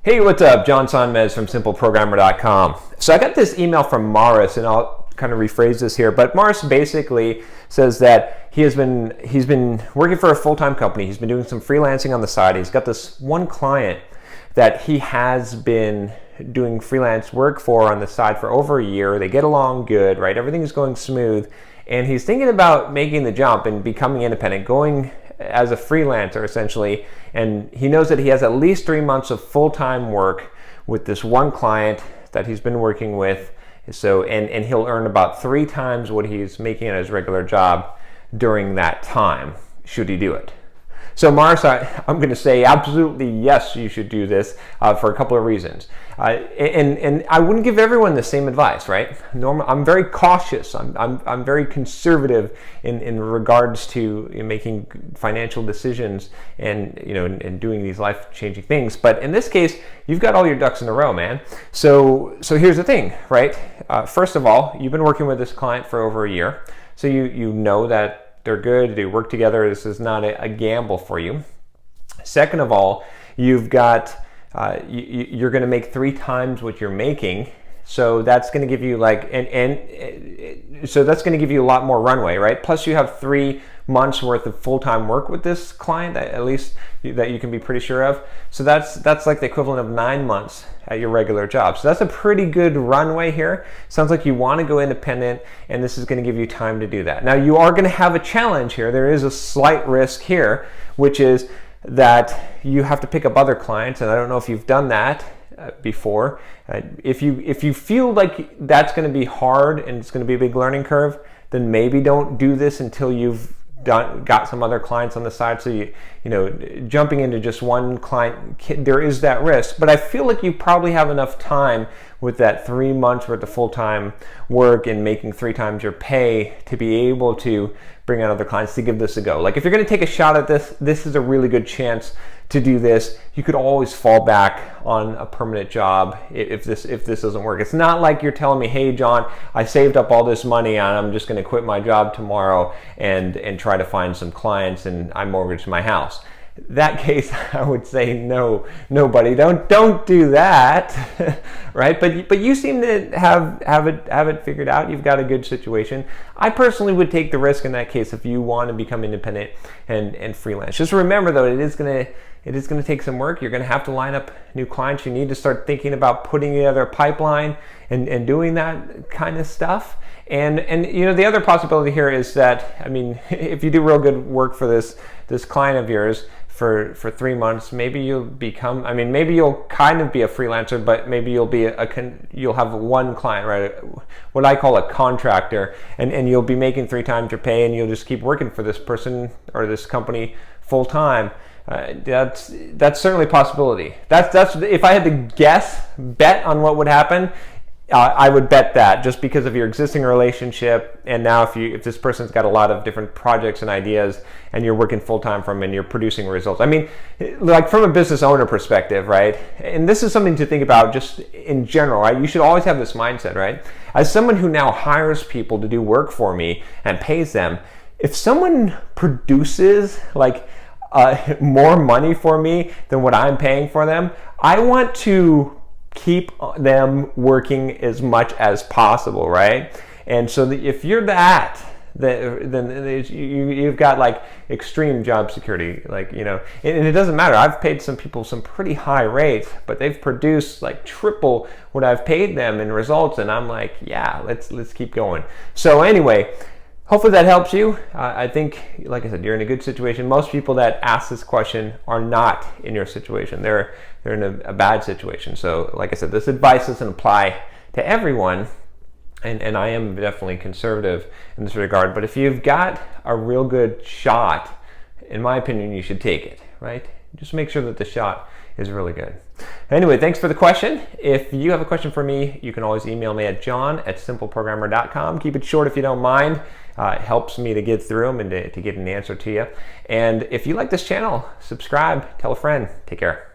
Hey, what's up? John Sonmez from simpleprogrammer.com. So I got this email from Morris, and I'll kind of rephrase this here, but Morris basically says that he's been working for a full-time company. He's been doing some freelancing on the side. He's got this one client that he has been doing freelance work for on the side for over a year. They get along good, right? Everything is going smooth, and he's thinking about making the jump and becoming independent, going as a freelancer essentially, and he knows that he has at least 3 months of full-time work with this one client that he's been working with. So and he'll earn about 3 times what he's making at his regular job during that time, should he do it. So Morris, I'm going to say absolutely yes, you should do this for a couple of reasons. And I wouldn't give everyone the same advice, right? I'm very cautious. I'm very conservative in regards to making financial decisions and and doing these life-changing things. But in this case, you've got all your ducks in a row, man. So here's the thing, right? First of all, you've been working with this client for over a year, so you know that they're good, they work together. This is not a gamble for you. Second of all, you've got you're going to make 3 times what you're making, so that's going to give you so that's going to give you a lot more runway, right? Plus you have 3 months worth of full-time work with this client, at least that you can be pretty sure of. So that's like the equivalent of 9 months at your regular job. So that's a pretty good runway here. Sounds like you want to go independent, and this is going to give you time to do that. Now you are going to have a challenge here. There is a slight risk here, which is that you have to pick up other clients, and I don't know if you've done that before. If you feel like that's going to be hard and it's going to be a big learning curve, then maybe don't do this until you've got some other clients on the side. So jumping into just one client, there is that risk, but I feel like you probably have enough time with that 3 months worth of full-time work and making 3 times your pay to be able to bring on other clients to give this a go. Like if you're going to take a shot at this is a really good chance to do this. You could always fall back on a permanent job if this doesn't work. It's not like you're telling me, hey John, I saved up all this money and I'm just going to quit my job tomorrow and try to find some clients and I mortgage my house. That case, I would say no, buddy, don't do that, right? But you seem to have it figured out. You've got a good situation. I personally would take the risk in that case if you want to become independent and freelance. Just remember though, it is gonna take some work. You're gonna have to line up new clients. You need to start thinking about putting together a pipeline and doing that kind of stuff. And the other possibility here is that, if you do real good work for this client of yours for 3 months, maybe you'll become, maybe you'll kind of be a freelancer, but maybe you'll have one client, right? What I call a contractor, and you'll be making 3 times your pay, and you'll just keep working for this person or this company full time. That's certainly a possibility. That's if I had to bet on what would happen, I would bet that, just because of your existing relationship, and now if this person's got a lot of different projects and ideas and you're working full-time for them and you're producing results. Like from a business owner perspective, right? And this is something to think about just in general, right? You should always have this mindset, right? As someone who now hires people to do work for me and pays them, if someone produces more money for me than what I'm paying for them, I want to keep them working as much as possible, right? And so if you're then you've got extreme job security, and it doesn't matter. I've paid some people some pretty high rates, but they've produced triple what I've paid them in results, and I'm like, yeah, let's keep going. So anyway, hopefully that helps you. I think, like I said, you're in a good situation. Most people that ask this question are not in your situation. They're in a bad situation. So like I said, this advice doesn't apply to everyone, and I am definitely conservative in this regard. But if you've got a real good shot, in my opinion, you should take it, right? Just make sure that the shot is really good. Anyway, thanks for the question. If you have a question for me, you can always email me at john@simpleprogrammer.com. Keep it short if you don't mind. It helps me to get through them and to get an answer to you. And if you like this channel, subscribe, tell a friend. Take care.